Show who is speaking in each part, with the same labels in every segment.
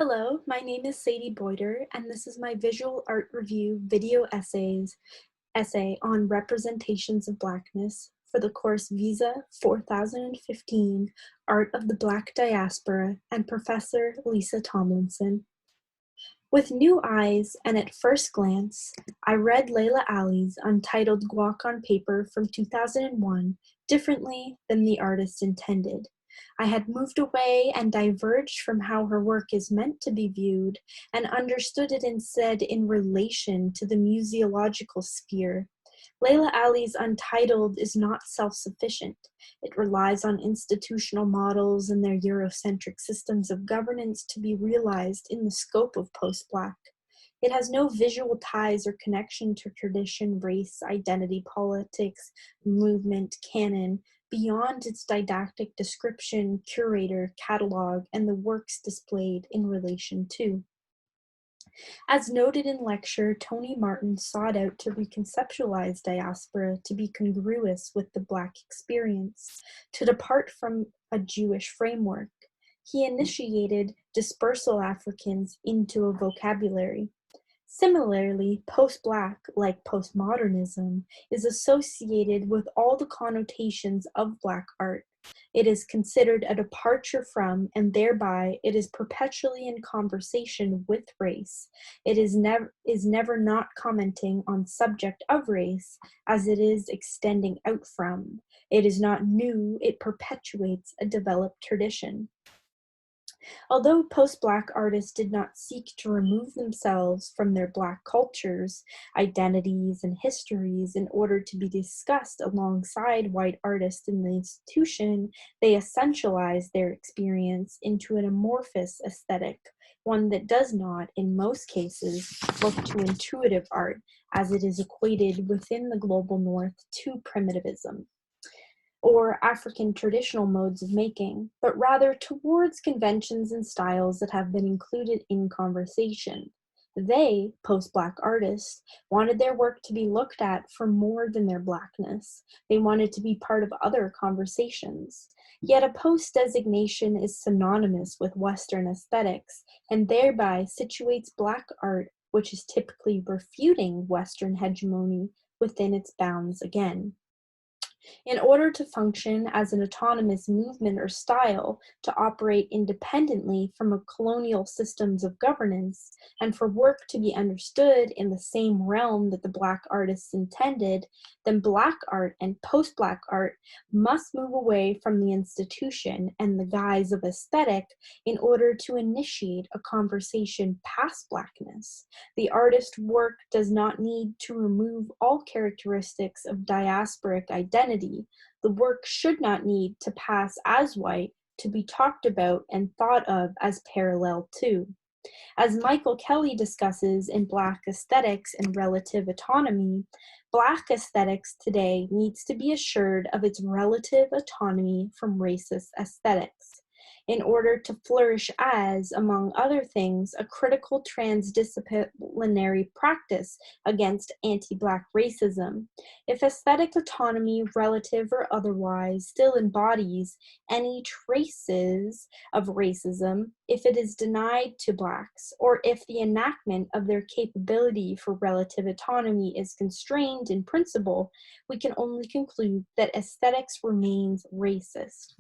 Speaker 1: Hello, my name is Sadie Boyter, and this is my visual art review video essay on Representations of Blackness for the course Visa 4015, Art of the Black Diaspora, and Professor Lisa Tomlinson. With new eyes and at first glance, I read Layla Ali's untitled Guac on paper from 2001 differently than the artist intended. I had moved away and diverged from how her work is meant to be viewed and understood it instead in relation to the museological sphere. Layla Ali's Untitled is not self-sufficient. It relies on institutional models and their Eurocentric systems of governance to be realized in the scope of post-Black. It has no visual ties or connection to tradition, race, identity, politics, movement, canon, beyond its didactic description, curator, catalog, and the works displayed in relation to. As noted in lecture, Tony Martin sought out to reconceptualize diaspora to be congruous with the Black experience, to depart from a Jewish framework. He initiated dispersal Africans into a vocabulary. Similarly, post-Black, like postmodernism, is associated with all the connotations of Black art. It is considered a departure from, and thereby it is perpetually in conversation with race. It is never not commenting on subject of race, as it is extending out from. It is not new, it perpetuates a developed tradition. Although post-Black artists did not seek to remove themselves from their Black cultures, identities, and histories in order to be discussed alongside white artists in the institution, they essentialized their experience into an amorphous aesthetic, one that does not, in most cases, look to intuitive art as it is equated within the global North to primitivism or African traditional modes of making, but rather towards conventions and styles that have been included in conversation. They, post-Black artists, wanted their work to be looked at for more than their Blackness. They wanted to be part of other conversations. Yet a post designation is synonymous with Western aesthetics and thereby situates Black art, which is typically refuting Western hegemony, within its bounds again. In order to function as an autonomous movement or style, to operate independently from a colonial systems of governance, and for work to be understood in the same realm that the Black artists intended, then Black art and post-Black art must move away from the institution and the guise of aesthetic in order to initiate a conversation past Blackness. The artist's work does not need to remove all characteristics of diasporic identity. The work should not need to pass as white to be talked about and thought of as parallel to. As Michael Kelly discusses in Black Aesthetics and Relative Autonomy, Black aesthetics today needs to be assured of its relative autonomy from racist aesthetics, in order to flourish as, among other things, a critical transdisciplinary practice against anti-Black racism. If aesthetic autonomy, relative or otherwise, still embodies any traces of racism, if it is denied to Blacks, or if the enactment of their capability for relative autonomy is constrained in principle, we can only conclude that aesthetics remains racist.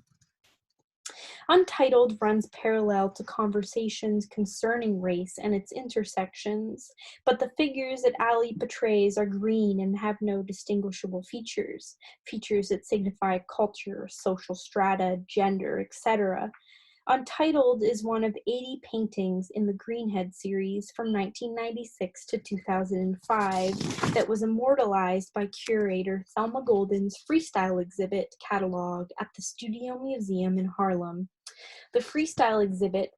Speaker 1: Untitled runs parallel to conversations concerning race and its intersections, but the figures that Ali portrays are green and have no distinguishable features that signify culture, social strata, gender, etc. Untitled is one of 80 paintings in the Greenhead series from 1996 to 2005 that was immortalized by curator Thelma Golden's freestyle exhibit catalog at the Studio Museum in Harlem. The freestyle exhibit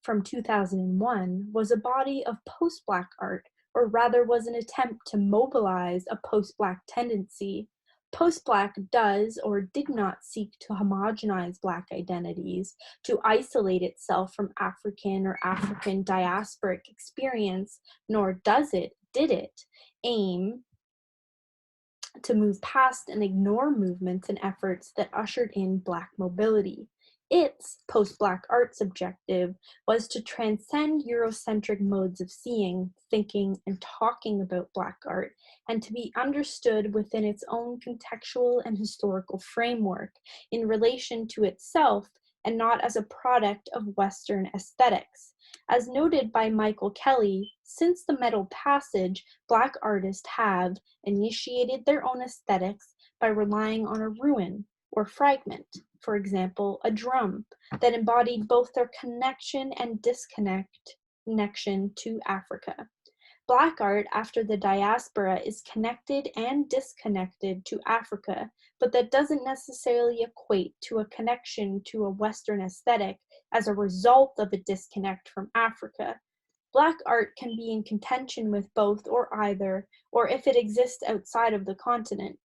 Speaker 1: from 2001 was a body of post-Black art, or rather was an attempt to mobilize a post-Black tendency. Post-Black does or did not seek to homogenize Black identities, to isolate itself from African or African diasporic experience, nor did it aim to move past and ignore movements and efforts that ushered in Black mobility. Its post-Black art's objective was to transcend Eurocentric modes of seeing, thinking, and talking about Black art, and to be understood within its own contextual and historical framework in relation to itself and not as a product of Western aesthetics. As noted by Michael Kelly, since the Metal Passage, Black artists have initiated their own aesthetics by relying on a ruin or fragment, for example, a drum, that embodied both their connection and disconnection to Africa. Black art after the diaspora is connected and disconnected to Africa, but that doesn't necessarily equate to a connection to a Western aesthetic as a result of a disconnect from Africa. Black art can be in contention with both or either, or if it exists outside of the continent.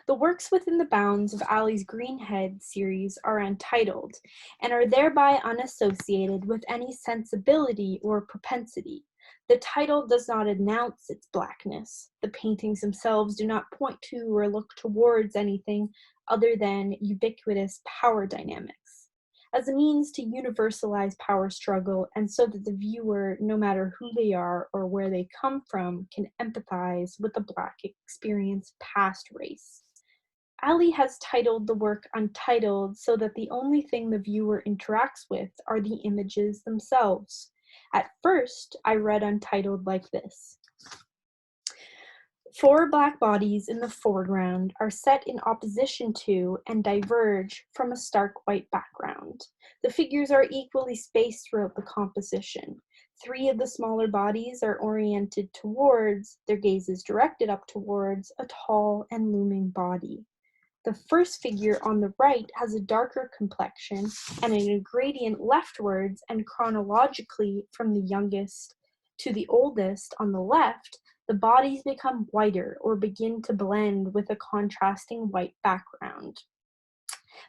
Speaker 1: The works within the bounds of Ali's Greenhead series are untitled, and are thereby unassociated with any sensibility or propensity. The title does not announce its blackness. The paintings themselves do not point to or look towards anything other than ubiquitous power dynamics, as a means to universalize power struggle, and so that the viewer, no matter who they are or where they come from, can empathize with the Black experience past race. Ali has titled the work Untitled so that the only thing the viewer interacts with are the images themselves. At first, I read Untitled like this. 4 Black bodies in the foreground are set in opposition to and diverge from a stark white background. The figures are equally spaced throughout the composition. 3 of the smaller bodies are oriented towards, their gazes directed up towards, a tall and looming body. The first figure on the right has a darker complexion and in a gradient leftwards and chronologically from the youngest to the oldest on the left, the bodies become whiter or begin to blend with a contrasting white background.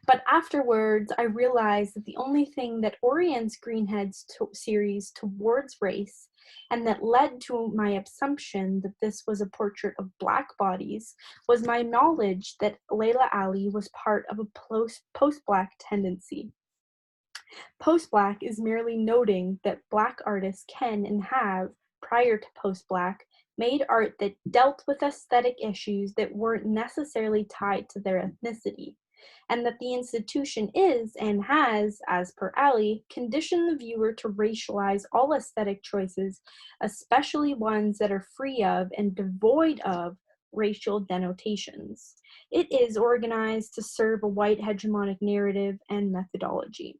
Speaker 1: But afterwards, I realized that the only thing that orients Greenhead's series towards race, and that led to my assumption that this was a portrait of Black bodies, was my knowledge that Layla Ali was part of a post-Black tendency. Post-Black is merely noting that Black artists can and have, prior to post-Black, made art that dealt with aesthetic issues that weren't necessarily tied to their ethnicity, and that the institution is and has, as per Ali, conditioned the viewer to racialize all aesthetic choices, especially ones that are free of and devoid of racial denotations. It is organized to serve a white hegemonic narrative and methodology.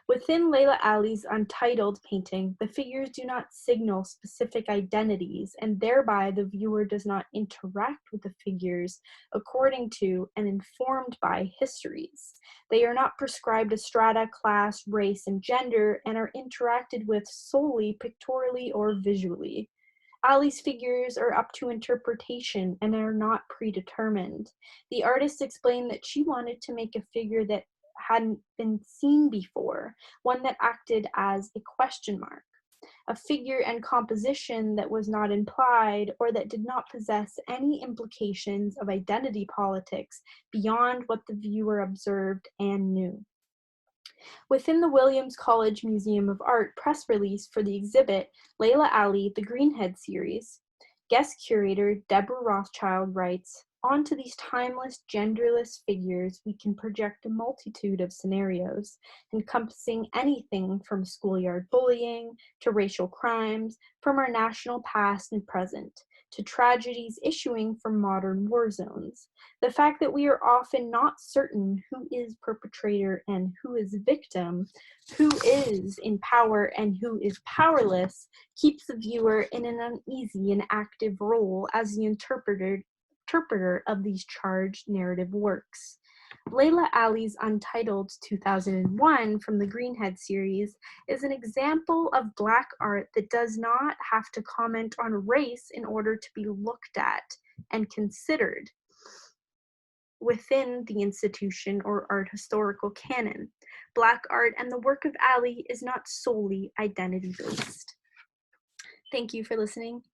Speaker 1: Within Layla Ali's Untitled painting, the figures do not signal specific identities, and thereby the viewer does not interact with the figures according to and informed by histories. They are not prescribed a strata, class, race, and gender, and are interacted with solely pictorially or visually. Ali's figures are up to interpretation and are not predetermined. The artist explained that she wanted to make a figure that hadn't been seen before, one that acted as a question mark, a figure and composition that was not implied or that did not possess any implications of identity politics beyond what the viewer observed and knew. Within the Williams College Museum of Art press release for the exhibit Layla Ali, the Greenhead series, guest curator Deborah Rothschild writes, "Onto these timeless, genderless figures, we can project a multitude of scenarios, encompassing anything from schoolyard bullying to racial crimes, from our national past and present, to tragedies issuing from modern war zones. The fact that we are often not certain who is perpetrator and who is victim, who is in power and who is powerless, keeps the viewer in an uneasy and active role as the interpreter of these charged narrative works." Layla Ali's Untitled 2001 from the Greenhead series is an example of Black art that does not have to comment on race in order to be looked at and considered within the institution or art historical canon. Black art and the work of Ali is not solely identity-based. Thank you for listening.